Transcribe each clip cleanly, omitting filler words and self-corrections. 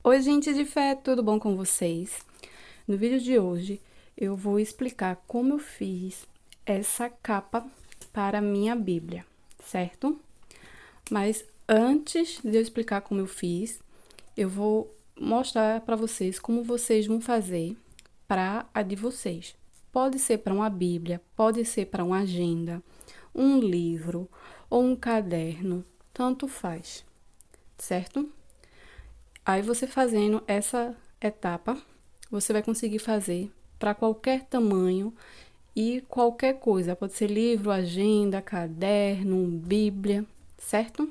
Oi, gente de fé, tudo bom com vocês? No vídeo de hoje, eu vou explicar como eu fiz essa capa para a minha Bíblia, certo? Mas antes de eu explicar como eu fiz, eu vou mostrar para vocês como vocês vão fazer para a de vocês. Pode ser para uma Bíblia, pode ser para uma agenda, um livro ou um caderno, tanto faz, certo? Aí você fazendo essa etapa, você vai conseguir fazer para qualquer tamanho e qualquer coisa. Pode ser livro, agenda, caderno, bíblia, certo?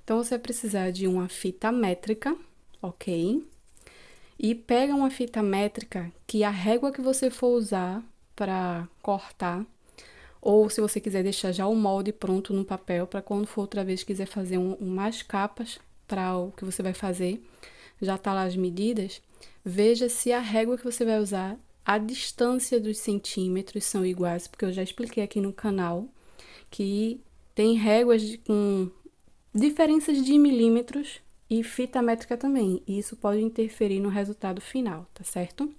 Então você vai precisar de uma fita métrica, ok? E pega uma fita métrica que a régua que você for usar para cortar, ou se você quiser deixar já o molde pronto no papel, para quando for outra vez quiser fazer mais capas para o que você vai fazer, já tá lá as medidas, veja se a régua que você vai usar, a distância dos centímetros são iguais, porque eu já expliquei aqui no canal que tem réguas com diferenças de milímetros e fita métrica também, e isso pode interferir no resultado final, tá certo?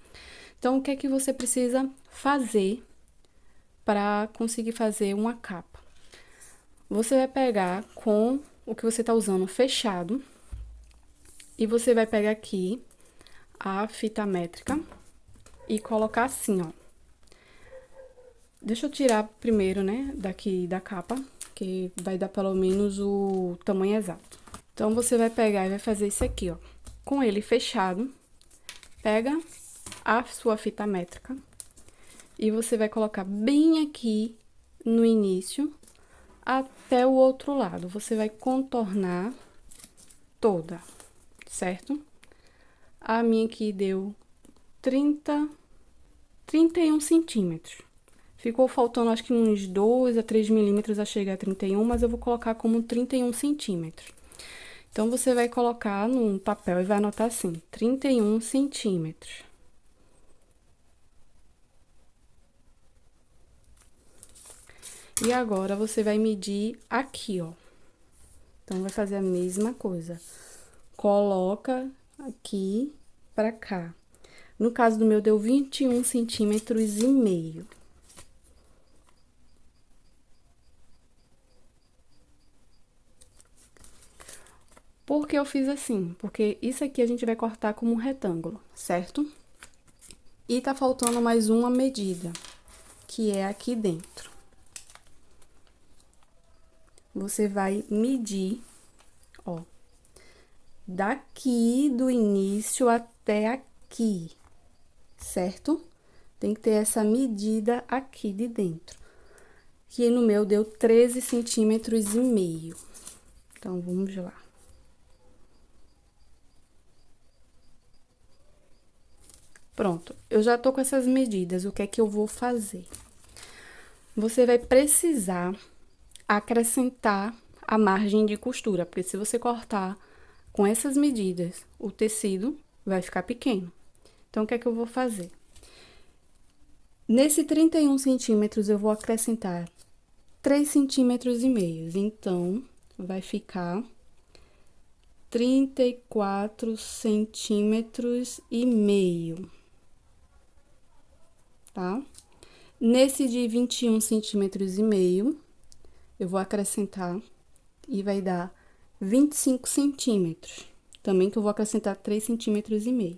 Então, o que é que você precisa fazer para conseguir fazer uma capa? Você vai pegar com o que você está usando fechado e você vai pegar aqui a fita métrica e colocar assim, ó. Deixa eu tirar primeiro, né, daqui da capa, que vai dar pelo menos o tamanho exato. Então, você vai pegar e vai fazer isso aqui, ó. Com ele fechado, pega a sua fita métrica e você vai colocar bem aqui no início até o outro lado. Você vai contornar toda, certo? A minha aqui deu 31 centímetros. Ficou faltando acho que uns 2 a 3 milímetros a chegar a 31, mas eu vou colocar como 31 centímetros. Então, você vai colocar num papel e vai anotar assim, 31 centímetros. E agora, você vai medir aqui, ó. Então, vai fazer a mesma coisa. Coloca aqui pra cá. No caso do meu, deu 21 centímetros e meio. Por que eu fiz assim? Porque isso aqui a gente vai cortar como um retângulo, certo? E tá faltando mais uma medida, que é aqui dentro. Você vai medir, ó, daqui do início até aqui, certo? Tem que ter essa medida aqui de dentro. Que no meu deu 13 centímetros e meio. Então, vamos lá. Pronto, eu já tô com essas medidas, o que é que eu vou fazer? Você vai precisar acrescentar a margem de costura, porque se você cortar com essas medidas, o tecido vai ficar pequeno. Então, o que é que eu vou fazer? Nesse 31 centímetros, eu vou acrescentar 3 centímetros e meio. Então, vai ficar 34 centímetros e meio, tá? Nesse de 21 centímetros e meio, eu vou acrescentar e vai dar 25 centímetros. Também que eu vou acrescentar 3 centímetros e meio.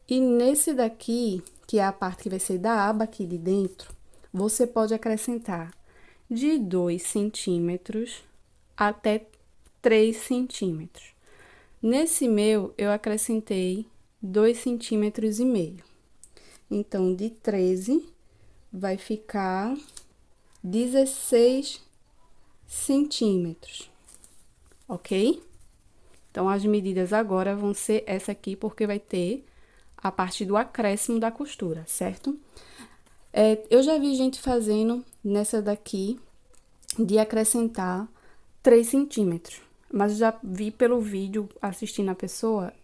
E nesse daqui, que é a parte que vai ser da aba aqui de dentro, você pode acrescentar de 2 centímetros até 3 centímetros. Nesse meu, eu acrescentei 2 centímetros e meio. Então, de 13, vai ficar 16 centímetros, ok? Então, as medidas agora vão ser essa aqui, porque vai ter a parte do acréscimo da costura, certo? Eu já vi gente fazendo nessa daqui de acrescentar 3 centímetros, mas já vi pelo vídeo assistindo a pessoa,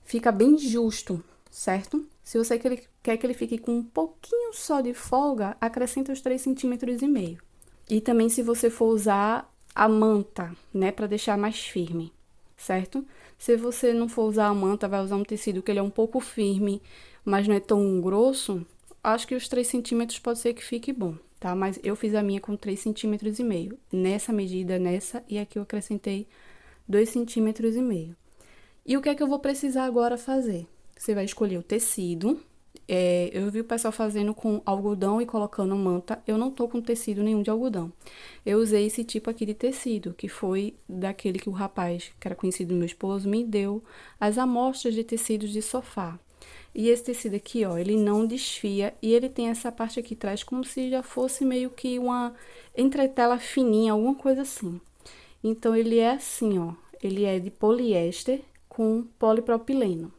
fica bem justo, certo? Se você quer que ele fique com um pouquinho só de folga, acrescenta os 3 centímetros e meio. E também, se você for usar a manta, né, para deixar mais firme, certo? Se você não for usar a manta, vai usar um tecido que ele é um pouco firme, mas não é tão grosso, acho que os 3 centímetros pode ser que fique bom, tá? Mas eu fiz a minha com 3,5 centímetros, nessa medida, nessa, e aqui eu acrescentei 2,5 centímetros. E o que é que eu vou precisar agora fazer? Você vai escolher o tecido. Eu vi o pessoal fazendo com algodão e colocando manta. Eu não tô com tecido nenhum de algodão. Eu usei esse tipo aqui de tecido, que foi daquele que o rapaz, que era conhecido do meu esposo, me deu as amostras de tecidos de sofá. E esse tecido aqui, ó, ele não desfia e ele tem essa parte aqui atrás como se já fosse meio que uma entretela fininha, alguma coisa assim. Então, ele é assim, ó, ele é de poliéster com polipropileno.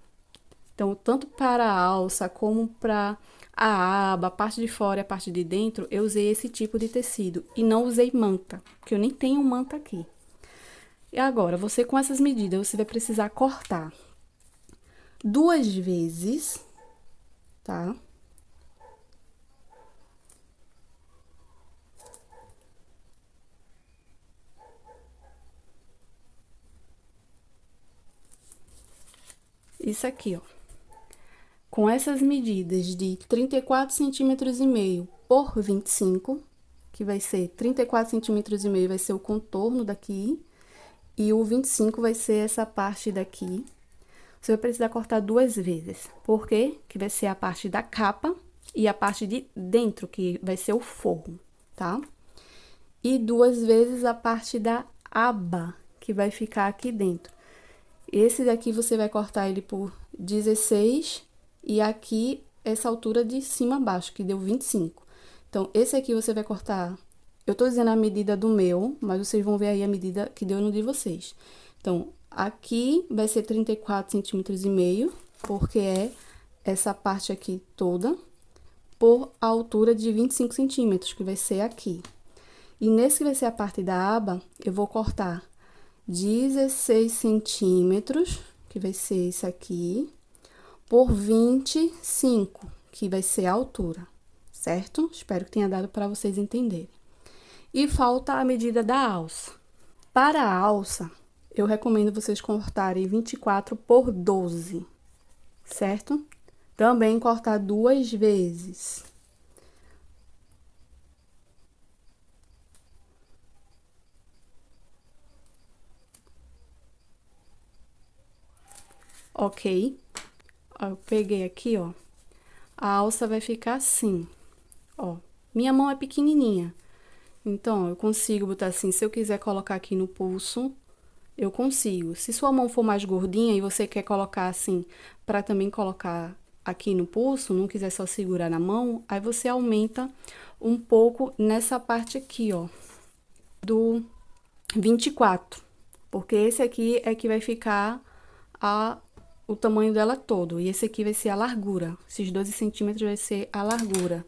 Então, tanto para a alça como para a aba, a parte de fora e a parte de dentro, eu usei esse tipo de tecido e não usei manta, porque eu nem tenho manta aqui. E agora, você com essas medidas, você vai precisar cortar 2 vezes, tá? Isso aqui, ó. Com essas medidas de 34 centímetros e meio por 25, que vai ser 34 centímetros e meio vai ser o contorno daqui, e o 25 vai ser essa parte daqui. Você vai precisar cortar 2 vezes, porque que vai ser a parte da capa e a parte de dentro, que vai ser o forro, tá? E 2 vezes a parte da aba, que vai ficar aqui dentro. Esse daqui você vai cortar ele por 16 e aqui essa altura de cima a baixo, que deu 25. Então, esse aqui você vai cortar. Eu tô dizendo a medida do meu, mas vocês vão ver aí a medida que deu no de vocês. Então, aqui vai ser 34 centímetros e meio, porque é essa parte aqui toda, por a altura de 25 centímetros, que vai ser aqui. E nesse que vai ser a parte da aba, eu vou cortar 16 centímetros, que vai ser isso aqui, por 25, que vai ser a altura, certo? Espero que tenha dado para vocês entenderem. E falta a medida da alça. Para a alça, eu recomendo vocês cortarem 24 por 12, certo? Também cortar 2 vezes. Ok? Eu peguei aqui, ó. A alça vai ficar assim, ó. Minha mão é pequenininha, então eu consigo botar assim. Se eu quiser colocar aqui no pulso, eu consigo. Se sua mão for mais gordinha e você quer colocar assim, para também colocar aqui no pulso, não quiser só segurar na mão, aí você aumenta um pouco nessa parte aqui, ó, do 24, porque esse aqui é que vai ficar o tamanho dela todo, e esse aqui vai ser a largura, esses 12 centímetros vai ser a largura,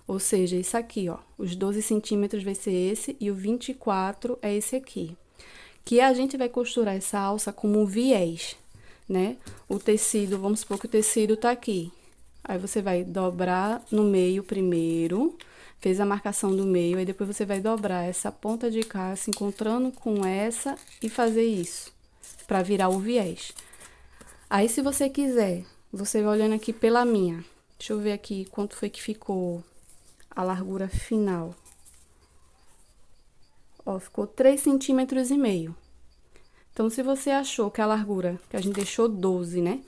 ou seja, isso aqui, ó, os 12 centímetros vai ser esse, e o 24 é esse aqui. Que a gente vai costurar essa alça como um viés, né? O tecido, vamos supor que o tecido tá aqui. Aí você vai dobrar no meio primeiro, fez a marcação do meio, aí depois você vai dobrar essa ponta de cá, se encontrando com essa e fazer isso, pra virar o viés. Aí, se você quiser, você vai olhando aqui pela minha. Deixa eu ver aqui quanto foi que ficou a largura final. Ó, ficou 3,5 centímetros. Então, se você achou que a largura, que a gente deixou 12, né?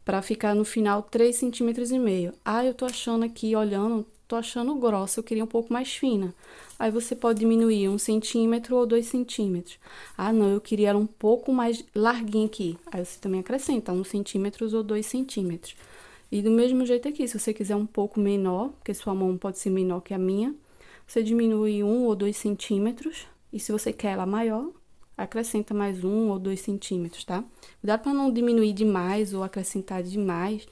Pra ficar no final 3,5 centímetros. Ah, eu tô achando aqui, olhando, tô achando grossa, eu queria um pouco mais fina. Aí você pode diminuir 1 centímetro ou 2 centímetros. Ah, não, eu queria ela um pouco mais larguinha aqui. Aí você também acrescenta 1 centímetro ou 2 centímetros. E do mesmo jeito aqui, se você quiser um pouco menor, porque sua mão pode ser menor que a minha, você diminui 1 ou 2 centímetros. E se você quer ela maior, acrescenta mais 1 ou 2 centímetros, tá? Cuidado para não diminuir demais ou acrescentar demais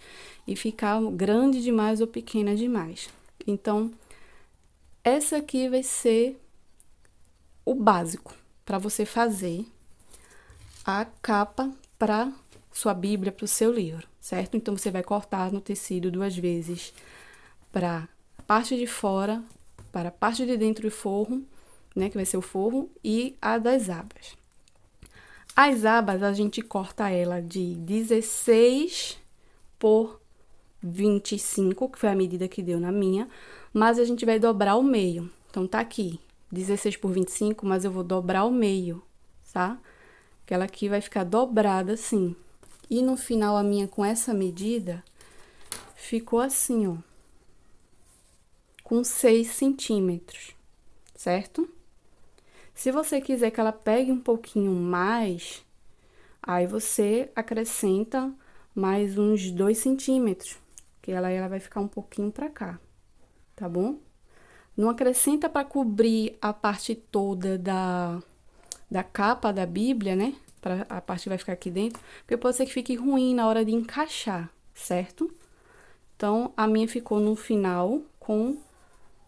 e ficar grande demais ou pequena demais. Então, essa aqui vai ser o básico para você fazer a capa para sua Bíblia, para o seu livro, certo? Então, você vai cortar no tecido 2 vezes para a parte de fora, para a parte de dentro do forro né, que vai ser o forro, e a das abas. As abas, a gente corta ela de 16 por 25, que foi a medida que deu na minha, mas a gente vai dobrar o meio. Então, tá aqui, 16 por 25, mas eu vou dobrar o meio, tá? Aquela aqui vai ficar dobrada assim. E no final, a minha, com essa medida, ficou assim, ó. Com 6 centímetros, certo? Se você quiser que ela pegue um pouquinho mais, aí você acrescenta mais uns 2 centímetros, que ela vai ficar um pouquinho pra cá, tá bom? Não acrescenta para cobrir a parte toda da capa da Bíblia, né? A parte que vai ficar aqui dentro, porque pode ser que fique ruim na hora de encaixar, certo? Então, a minha ficou no final com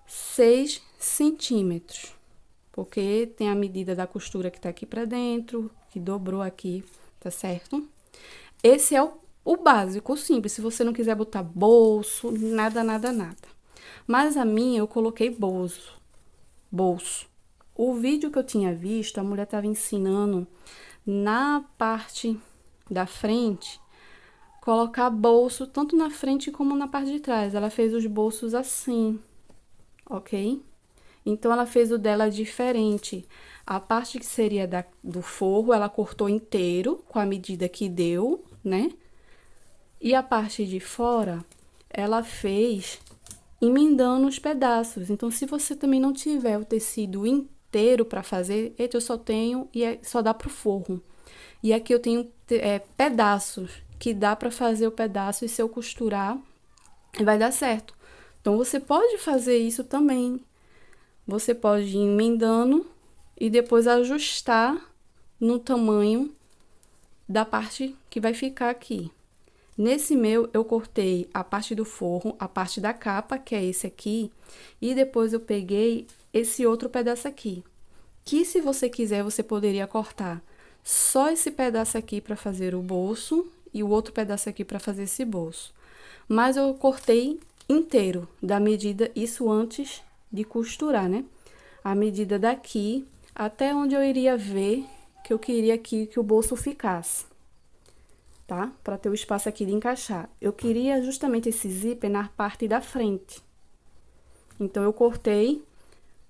6 centímetros, porque tem a medida da costura que tá aqui pra dentro, que dobrou aqui, tá certo? Esse é o básico, o simples, se você não quiser botar bolso, nada, nada, nada. Mas a minha eu coloquei bolso. O vídeo que eu tinha visto, a mulher tava ensinando na parte da frente, colocar bolso tanto na frente como na parte de trás. Ela fez os bolsos assim, ok? Então, ela fez o dela diferente. A parte que seria do forro, ela cortou inteiro, com a medida que deu, né? E a parte de fora, ela fez emendando os pedaços. Então, se você também não tiver o tecido inteiro para fazer, eu só tenho e só dá pro forro. E aqui eu tenho pedaços, que dá para fazer o pedaço e se eu costurar, vai dar certo. Então, você pode fazer isso também. Você pode ir emendando e depois ajustar no tamanho da parte que vai ficar aqui. Nesse meu, eu cortei a parte do forro, a parte da capa, que é esse aqui, e depois eu peguei esse outro pedaço aqui, que se você quiser, você poderia cortar só esse pedaço aqui para fazer o bolso e o outro pedaço aqui para fazer esse bolso. Mas eu cortei inteiro, da medida, isso antes de costurar, né? A medida daqui até onde eu iria ver que eu queria aqui que o bolso ficasse, tá? Para ter o espaço aqui de encaixar. Eu queria justamente esse zíper na parte da frente. Então, eu cortei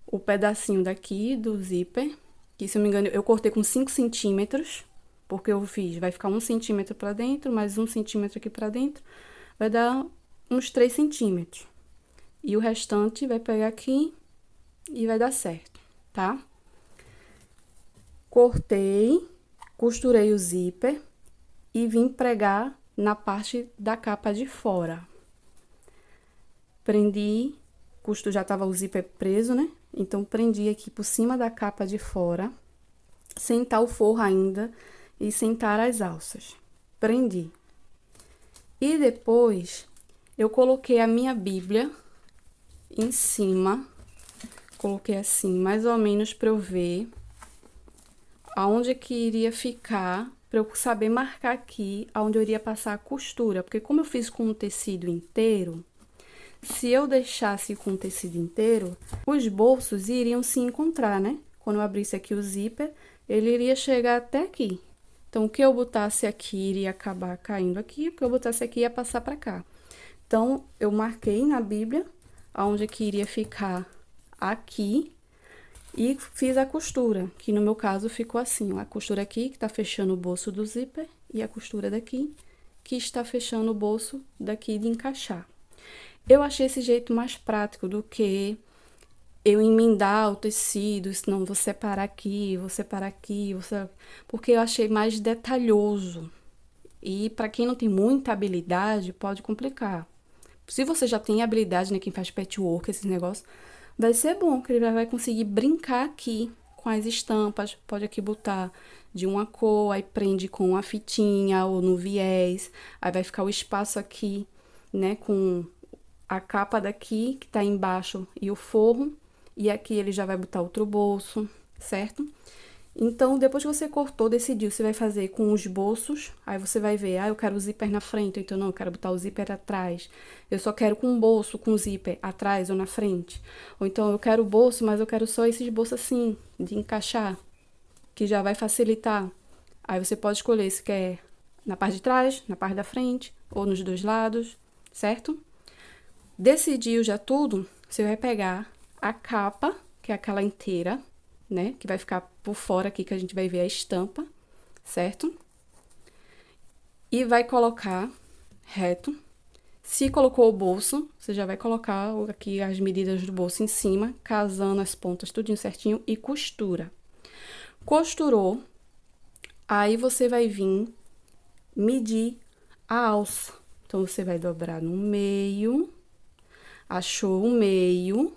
o pedacinho daqui do zíper, que se eu não me engano, eu cortei com 5 centímetros, porque eu fiz, vai ficar 1 centímetro para dentro, mais 1 centímetro aqui para dentro, vai dar uns 3 centímetros. E o restante vai pegar aqui e vai dar certo, tá? Cortei, costurei o zíper e vim pregar na parte da capa de fora. Prendi, já tava o zíper preso, né? Então, prendi aqui por cima da capa de fora, sentar o forro ainda e sentar as alças. Prendi. E depois, eu coloquei a minha Bíblia em cima, coloquei assim, mais ou menos para eu ver aonde que iria ficar, para eu saber marcar aqui aonde eu iria passar a costura, porque como eu fiz com o tecido inteiro, se eu deixasse com o tecido inteiro, os bolsos iriam se encontrar, né? Quando eu abrisse aqui o zíper, ele iria chegar até aqui. Então, o que eu botasse aqui iria acabar caindo aqui, o que eu botasse aqui ia passar para cá. Então, eu marquei na Bíblia aonde que iria ficar aqui e fiz a costura, que no meu caso ficou assim, ó, a costura aqui que tá fechando o bolso do zíper e a costura daqui que está fechando o bolso daqui de encaixar. Eu achei esse jeito mais prático do que eu emendar o tecido, senão vou separar aqui, porque eu achei mais detalhoso. E para quem não tem muita habilidade, pode complicar. Se você já tem habilidade, né, quem faz patchwork, esses negócios, vai ser bom, que ele vai conseguir brincar aqui com as estampas. Pode aqui botar de uma cor, aí prende com uma fitinha ou no viés. Aí vai ficar o espaço aqui, né, com a capa daqui, que tá embaixo, e o forro. E aqui ele já vai botar outro bolso, certo? Então, depois que você cortou, decidiu, você vai fazer com os bolsos, aí você vai ver, eu quero o zíper na frente, então não, eu quero botar o zíper atrás. Eu só quero com um bolso, com o zíper atrás ou na frente. Ou então eu quero o bolso, mas eu quero só esses bolsos assim, de encaixar, que já vai facilitar. Aí você pode escolher se quer na parte de trás, na parte da frente ou nos dois lados, certo? Decidiu já tudo, você vai pegar a capa, que é aquela inteira, né? Que vai ficar por fora aqui, que a gente vai ver a estampa, certo? E vai colocar reto. Se colocou o bolso, você já vai colocar aqui as medidas do bolso em cima, casando as pontas tudinho certinho e costura. Costurou, aí você vai vir medir a alça. Então, você vai dobrar no meio, achou o meio.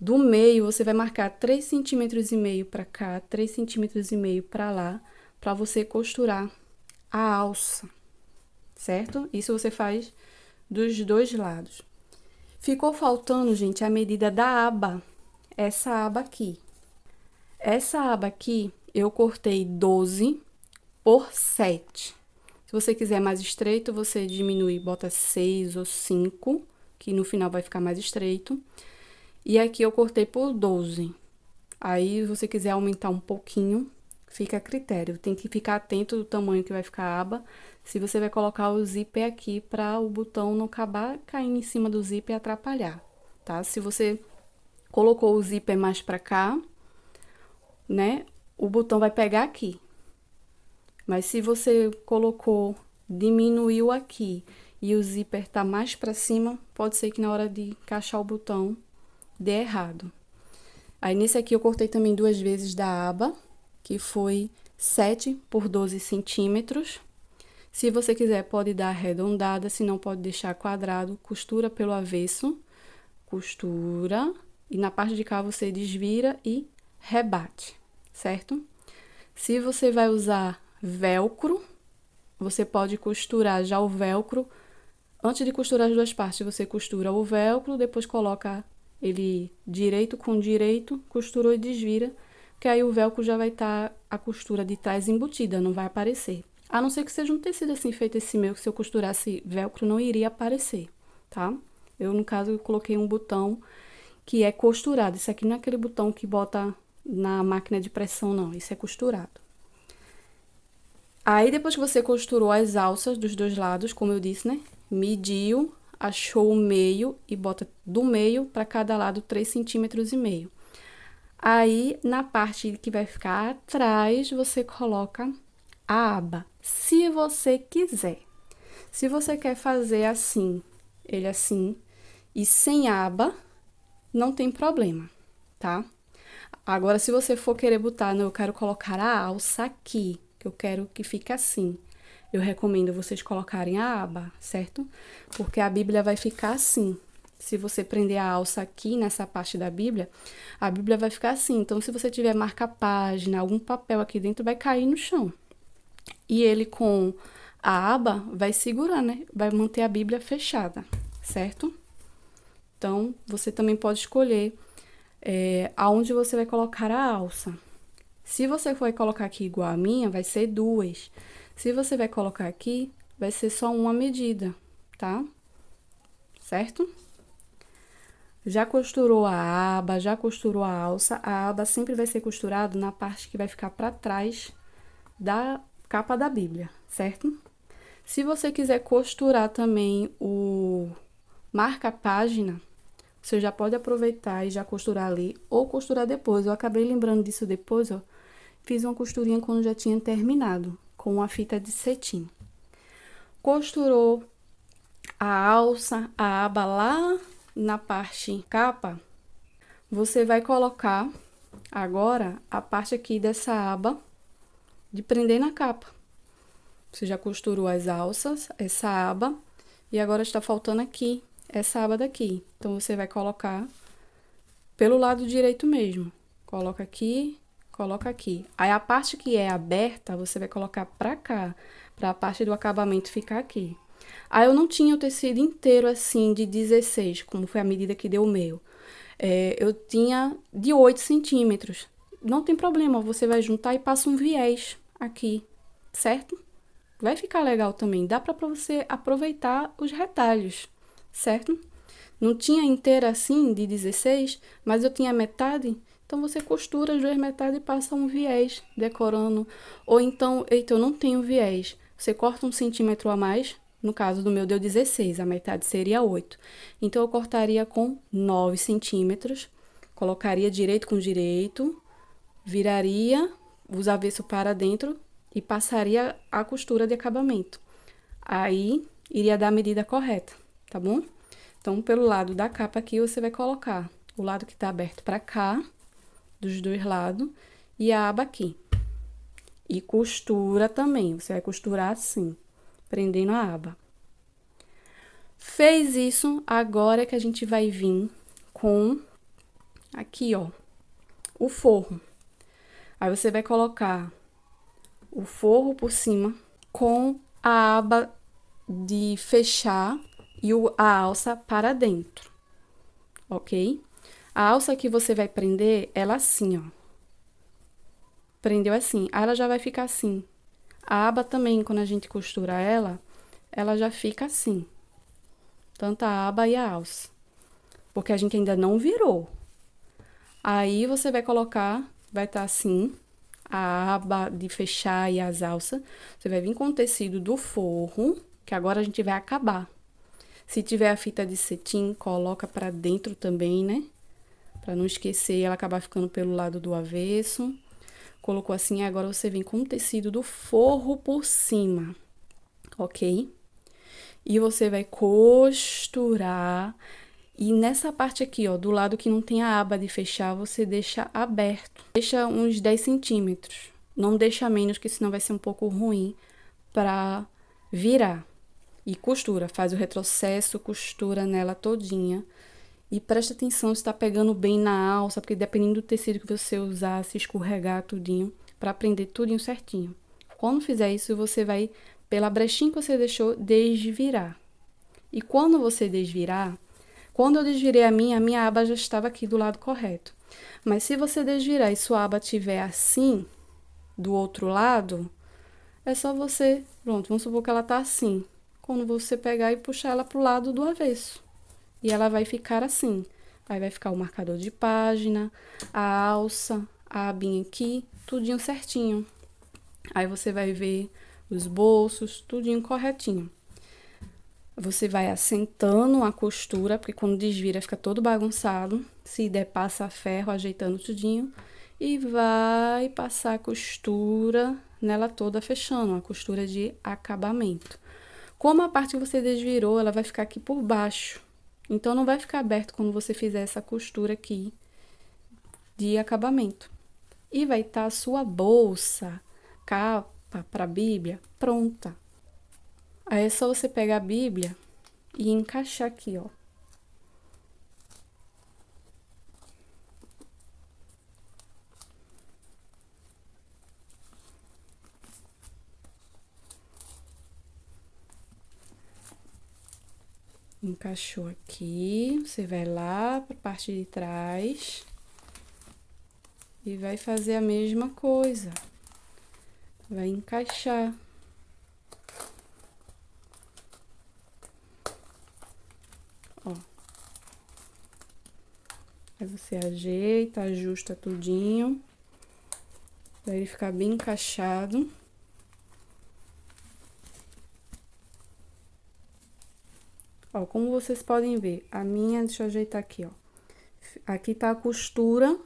Do meio, você vai marcar 3,5 centímetros para cá, 3,5 centímetros para lá, para você costurar a alça, certo? Isso você faz dos dois lados. Ficou faltando, gente, a medida da aba, essa aba aqui. Essa aba aqui, eu cortei 12 por 7. Se você quiser mais estreito, você diminui, bota 6 ou 5, que no final vai ficar mais estreito. E aqui eu cortei por 12. Aí, se você quiser aumentar um pouquinho, fica a critério. Tem que ficar atento do tamanho que vai ficar a aba. Se você vai colocar o zíper aqui para o botão não acabar caindo em cima do zíper e atrapalhar, tá? Se você colocou o zíper mais para cá, né? O botão vai pegar aqui. Mas se você colocou, diminuiu aqui e o zíper tá mais para cima, pode ser que na hora de encaixar o botão dê errado. Aí, nesse aqui, eu cortei também 2 vezes da aba, que foi 7 por 12 centímetros. Se você quiser, pode dar arredondada, se não, pode deixar quadrado. Costura pelo avesso, costura, e na parte de cá você desvira e rebate, certo? Se você vai usar velcro, você pode costurar já o velcro. Antes de costurar as duas partes, você costura o velcro, depois coloca ele direito com direito, costurou e desvira, que aí o velcro já vai estar a costura de trás embutida, não vai aparecer. A não ser que seja um tecido assim feito esse meu, que se eu costurasse velcro não iria aparecer, tá? Eu, no caso, eu coloquei um botão que é costurado. Isso aqui não é aquele botão que bota na máquina de pressão, não. Isso é costurado. Aí, depois que você costurou as alças dos dois lados, como eu disse, né? Mediu, achou o meio e bota do meio para cada lado 3,5 centímetros. Aí, na parte que vai ficar atrás, você coloca a aba, se você quiser. Se você quer fazer assim, ele assim, e sem aba, não tem problema, tá? Agora, se você for querer botar, não, eu quero colocar a alça aqui, que eu quero que fique assim. Eu recomendo vocês colocarem a aba, certo? Porque a Bíblia vai ficar assim. Se você prender a alça aqui nessa parte da Bíblia, a Bíblia vai ficar assim. Então, se você tiver marca-página, algum papel aqui dentro, vai cair no chão. E ele com a aba vai segurar, né? Vai manter a Bíblia fechada, certo? Então, você também pode escolher aonde você vai colocar a alça. Se você for colocar aqui igual a minha, vai ser 2. Se você vai colocar aqui, vai ser só uma medida, tá? Certo? Já costurou a aba, já costurou a alça. A aba sempre vai ser costurada na parte que vai ficar para trás da capa da Bíblia, certo? Se você quiser costurar também o marca-página, você já pode aproveitar e já costurar ali ou costurar depois. Eu acabei lembrando disso depois, ó. Fiz uma costurinha quando já tinha terminado, com a fita de cetim. Costurou a alça, a aba lá na parte capa, você vai colocar agora a parte aqui dessa aba de prender na capa. Você já costurou as alças, essa aba, e agora está faltando aqui, essa aba daqui. Então, você vai colocar pelo lado direito mesmo. Coloca aqui, coloca aqui. Aí, a parte que é aberta, você vai colocar pra cá, pra a parte do acabamento ficar aqui. Aí, eu não tinha o tecido inteiro assim, de 16, como foi a medida que deu o meu. Eu tinha de 8 centímetros. não tem problema, você vai juntar e passa um viés aqui, certo? Vai ficar legal também, dá para você aproveitar os retalhos, certo? Não tinha inteira assim, de 16, mas eu tinha metade, então você costura as duas metades e passa um viés, decorando. Ou então, eita, eu não tenho viés, você corta 1 centímetro a mais, no caso do meu deu 16, a metade seria 8. Então, eu cortaria com 9 centímetros, colocaria direito com direito, viraria os avessos para dentro e passaria a costura de acabamento. Aí, iria dar a medida correta, tá bom? Então, pelo lado da capa aqui, você vai colocar o lado que tá aberto para cá, dos dois lados, e a aba aqui. E costura também, você vai costurar assim, prendendo a aba. Fez isso, agora que a gente vai vir com aqui, ó, o forro. Aí você vai colocar o forro por cima com a aba de fechar e a alça para dentro, ok? A alça que você vai prender, ela assim, ó. Prendeu assim, aí ela já vai ficar assim. A aba também, quando a gente costura ela já fica assim. Tanto a aba e a alça. Porque a gente ainda não virou. Aí, você vai colocar, vai estar assim, a aba de fechar e as alças. Você vai vir com o tecido do forro, que agora a gente vai acabar. Se tiver a fita de cetim, coloca pra dentro também, né? Pra não esquecer, ela acabar ficando pelo lado do avesso. Colocou assim, agora você vem com o tecido do forro por cima, ok? E você vai costurar. E nessa parte aqui, ó, do lado que não tem a aba de fechar, você deixa aberto. Deixa uns 10 centímetros. Não deixa menos, que senão vai ser um pouco ruim pra virar. E costura, faz o retrocesso, costura nela todinha. E presta atenção se tá pegando bem na alça, porque dependendo do tecido que você usar, se escorregar tudinho, pra prender tudinho certinho. Quando fizer isso, você vai, pela brechinha que você deixou, desvirar. E quando você desvirar, quando eu desvirei a minha aba já estava aqui do lado correto. Mas se você desvirar e sua aba estiver assim, do outro lado, é só você, pronto, vamos supor que ela tá assim. Quando você pegar e puxar ela pro lado do avesso. E ela vai ficar assim. Aí vai ficar o marcador de página, a alça, a abinha aqui, tudinho certinho. Aí você vai ver os bolsos, tudinho corretinho. Você vai assentando a costura, porque quando desvira fica todo bagunçado. Se der, passa ferro, ajeitando tudinho. E vai passar a costura nela toda, fechando, a costura de acabamento. Como a parte que você desvirou, ela vai ficar aqui por baixo. Então, não vai ficar aberto quando você fizer essa costura aqui de acabamento. E vai estar a sua bolsa, capa para Bíblia, pronta. Aí é só você pegar a Bíblia e encaixar aqui, ó. Encaixou aqui, você vai lá para a parte de trás e vai fazer a mesma coisa. Vai encaixar. Ó. Aí você ajeita, ajusta tudinho, pra ele ficar bem encaixado. Ó, como vocês podem ver, a minha, deixa eu ajeitar aqui, ó. Aqui tá a costura,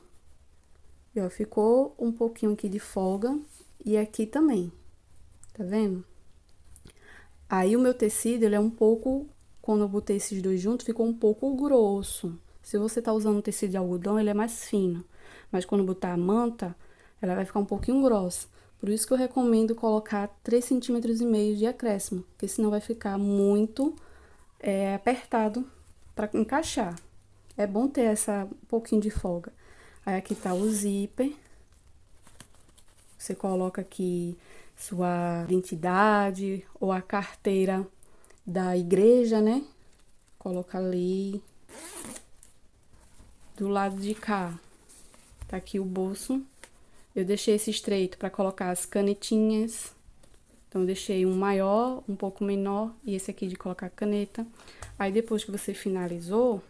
e ó, ficou um pouquinho aqui de folga, e aqui também, tá vendo? Aí, o meu tecido, ele é um pouco, quando eu botei esses dois juntos, ficou um pouco grosso. Se você tá usando tecido de algodão, ele é mais fino, mas quando botar a manta, ela vai ficar um pouquinho grossa. Por isso que eu recomendo colocar 3,5 centímetros de acréscimo, porque senão vai ficar muito apertado para encaixar. É bom ter essa um pouquinho de folga. Aí, aqui tá o zíper. Você coloca aqui sua identidade ou a carteira da igreja, né? Coloca ali. Do lado de cá, tá aqui o bolso Eu deixei esse estreito para colocar as canetinhas. Então, eu deixei um maior, um pouco menor, e esse aqui de colocar caneta. Aí, depois que você finalizou,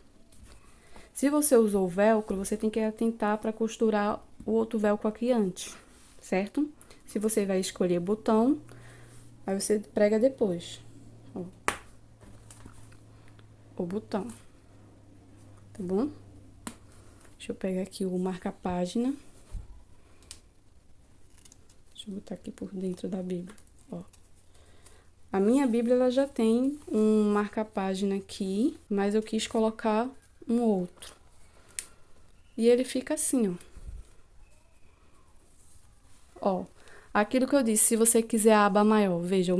se você usou velcro, você tem que atentar para costurar o outro velcro aqui antes, certo? Se você vai escolher botão, aí você prega depois, ó, o botão, tá bom? Deixa eu pegar aqui o marca-página. Deixa eu botar aqui por dentro da Bíblia, ó. A minha Bíblia, ela já tem um marca-página aqui, mas eu quis colocar um outro. E ele fica assim, ó. Ó, aquilo que eu disse, se você quiser a aba maior, veja,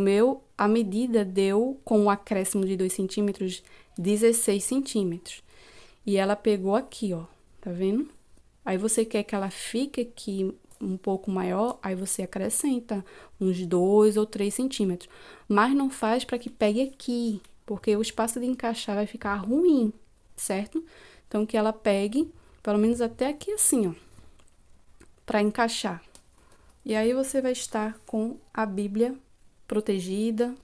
a medida deu, com o acréscimo de 2 centímetros, 16 centímetros. E ela pegou aqui, ó, tá vendo? Aí você quer que ela fique aqui um pouco maior, aí você acrescenta uns 2 ou 3 centímetros. Mas não faz para que pegue aqui, porque o espaço de encaixar vai ficar ruim, certo? Então, que ela pegue, pelo menos até aqui assim, ó, para encaixar. E aí você vai estar com a Bíblia protegida,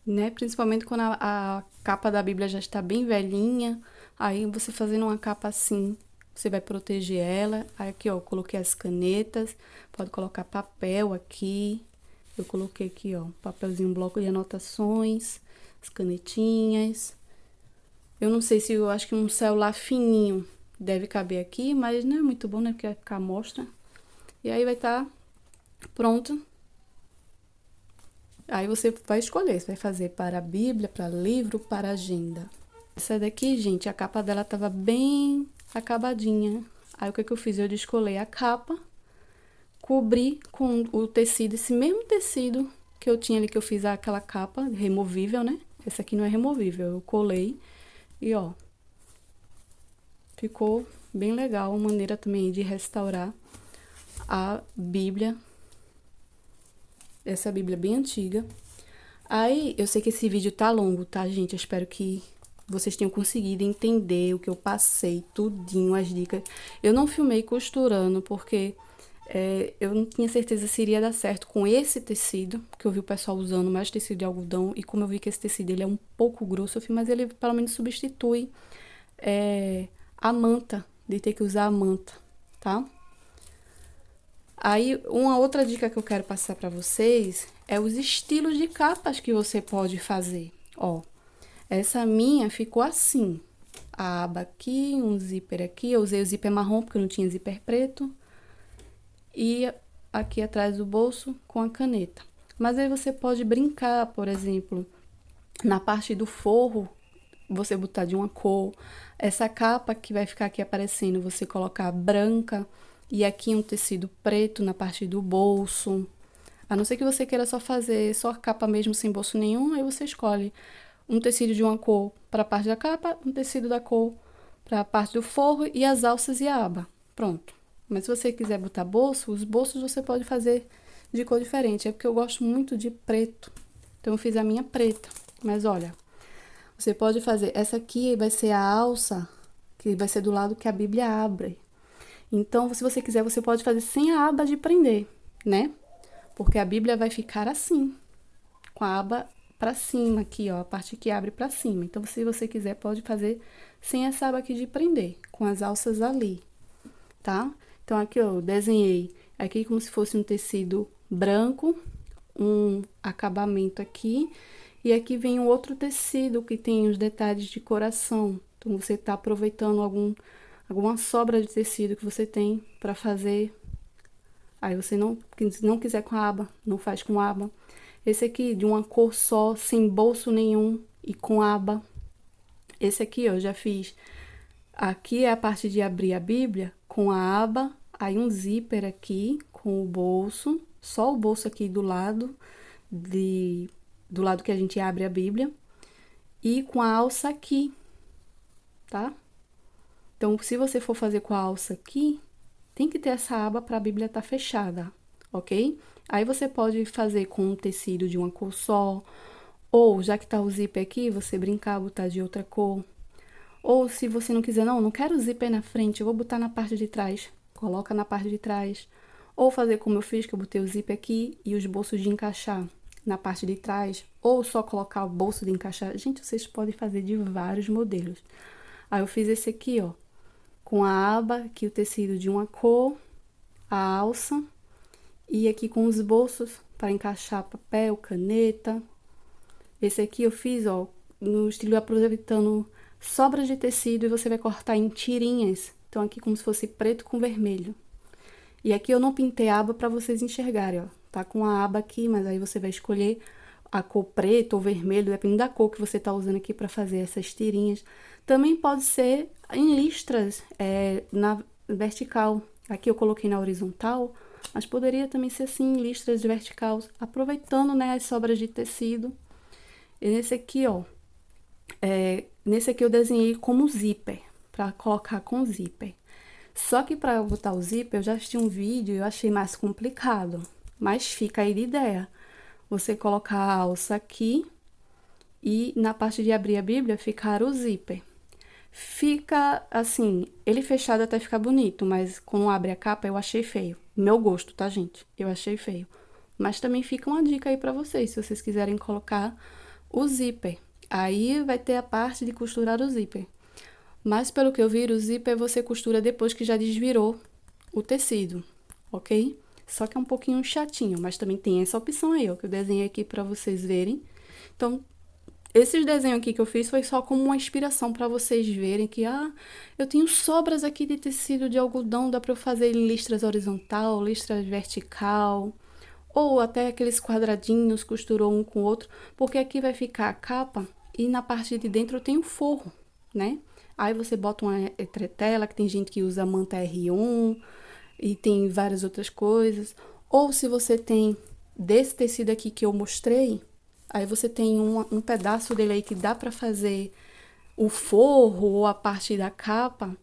né? Principalmente quando a capa da Bíblia já está bem velhinha, aí você fazendo uma capa assim, você vai proteger ela. Aí aqui, ó, eu coloquei as canetas, pode colocar papel aqui. Eu coloquei aqui, ó, papelzinho, um bloco de anotações, as canetinhas. Eu não sei se eu acho que um celular fininho deve caber aqui, mas não é muito bom, né? Porque vai ficar à mostra. E aí vai estar pronto. Aí você vai escolher, você vai fazer para a Bíblia, para livro, para agenda. Essa daqui, gente, a capa dela tava bem acabadinha. Aí o que eu fiz? Eu descolei a capa, cobri com o tecido, esse mesmo tecido que eu tinha ali, que eu fiz aquela capa removível, né? Essa aqui não é removível, eu colei e ó, ficou bem legal, uma maneira também de restaurar a Bíblia. Essa Bíblia bem antiga. Aí, eu sei que esse vídeo tá longo, tá, gente? Eu espero que vocês tenham conseguido entender o que eu passei, tudinho, as dicas. Eu não filmei costurando, porque eu não tinha certeza se iria dar certo com esse tecido, que eu vi o pessoal usando mais tecido de algodão, e como eu vi que esse tecido ele é um pouco grosso, mas ele pelo menos substitui a manta, de ter que usar a manta, tá? Aí, uma outra dica que eu quero passar para vocês é os estilos de capas que você pode fazer. Ó, essa minha ficou assim. A aba aqui, um zíper aqui. Eu usei o zíper marrom porque não tinha zíper preto. E aqui atrás do bolso com a caneta. Mas aí você pode brincar, por exemplo, na parte do forro, você botar de uma cor. Essa capa que vai ficar aqui aparecendo, você colocar branca. E aqui um tecido preto na parte do bolso. A não ser que você queira só fazer só a capa mesmo sem bolso nenhum, aí você escolhe um tecido de uma cor para a parte da capa, um tecido da cor para a parte do forro e as alças e a aba. Pronto. Mas se você quiser botar bolso, os bolsos você pode fazer de cor diferente. É porque eu gosto muito de preto. Então eu fiz a minha preta. Mas olha, você pode fazer, essa aqui vai ser a alça, que vai ser do lado que a Bíblia abre. Então, se você quiser, você pode fazer sem a aba de prender, né? Porque a Bíblia vai ficar assim, com a aba pra cima aqui, ó, a parte que abre pra cima. Então, se você quiser, pode fazer sem essa aba aqui de prender, com as alças ali, tá? Então, aqui, ó, eu desenhei aqui como se fosse um tecido branco, um acabamento aqui, e aqui vem um outro tecido que tem os detalhes de coração. Então, você tá aproveitando alguma sobra de tecido que você tem para fazer. Aí você não quiser com a aba, não faz com aba. Esse aqui de uma cor só, sem bolso nenhum e com aba. Esse aqui, ó, eu já fiz. Aqui é a parte de abrir a Bíblia com a aba, aí um zíper aqui com o bolso, só o bolso aqui do lado do lado que a gente abre a Bíblia e com a alça aqui, tá? Então, se você for fazer com a alça aqui, tem que ter essa aba para a Bíblia estar fechada, ok? Aí você pode fazer com um tecido de uma cor só, ou já que tá o zíper aqui, você brincar, botar de outra cor. Ou se você não quiser, não quero o zíper na frente, eu vou botar na parte de trás. coloca na parte de trás. Ou fazer como eu fiz, que eu botei o zíper aqui e os bolsos de encaixar na parte de trás. Ou só colocar o bolso de encaixar. Gente, vocês podem fazer de vários modelos. Aí eu fiz esse aqui, ó, com a aba, aqui o tecido de uma cor, a alça. E aqui com os bolsos para encaixar papel, caneta. Esse aqui eu fiz, ó, no estilo aproveitando sobras de tecido e você vai cortar em tirinhas. Então, aqui como se fosse preto com vermelho. E aqui eu não pintei a aba para vocês enxergarem, ó. Tá com a aba aqui, mas aí você vai escolher a cor preto ou vermelho, dependendo da cor que você tá usando aqui para fazer essas tirinhas. Também pode ser em listras, na vertical. Aqui eu coloquei na horizontal, mas poderia também ser assim, em listras de vertical, aproveitando, né, as sobras de tecido. E nesse aqui, ó, nesse aqui eu desenhei como zíper, para colocar com zíper. Só que para botar o zíper, eu já assisti um vídeo e eu achei mais complicado. Mas fica aí de ideia. Você colocar a alça aqui e na parte de abrir a Bíblia ficar o zíper. Fica assim, ele fechado até ficar bonito, mas quando abre a capa eu achei feio. Meu gosto, tá, gente? Eu achei feio. Mas também fica uma dica aí pra vocês, se vocês quiserem colocar o zíper. Aí vai ter a parte de costurar o zíper. Mas pelo que eu vi, o zíper você costura depois que já desvirou o tecido, ok? Só que é um pouquinho chatinho, mas também tem essa opção aí, ó, que eu desenhei aqui pra vocês verem. Então, esses desenhos aqui que eu fiz foi só como uma inspiração para vocês verem que, eu tenho sobras aqui de tecido de algodão, dá para eu fazer em listras horizontal, listras vertical, ou até aqueles quadradinhos, costurou um com o outro, porque aqui vai ficar a capa e na parte de dentro tem o forro, né? Aí você bota uma entretela, que tem gente que usa manta R1 e tem várias outras coisas. Ou se você tem desse tecido aqui que eu mostrei, aí você tem um pedaço dele aí que dá pra fazer o forro ou a parte da capa.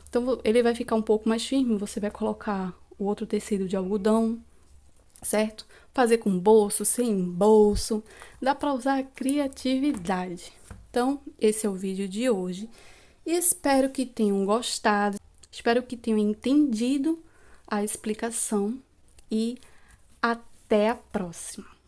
Então, ele vai ficar um pouco mais firme. Você vai colocar o outro tecido de algodão, certo? Fazer com bolso, sem bolso. Dá pra usar a criatividade. Então, esse é o vídeo de hoje. E espero que tenham gostado. Espero que tenham entendido a explicação. E até a próxima.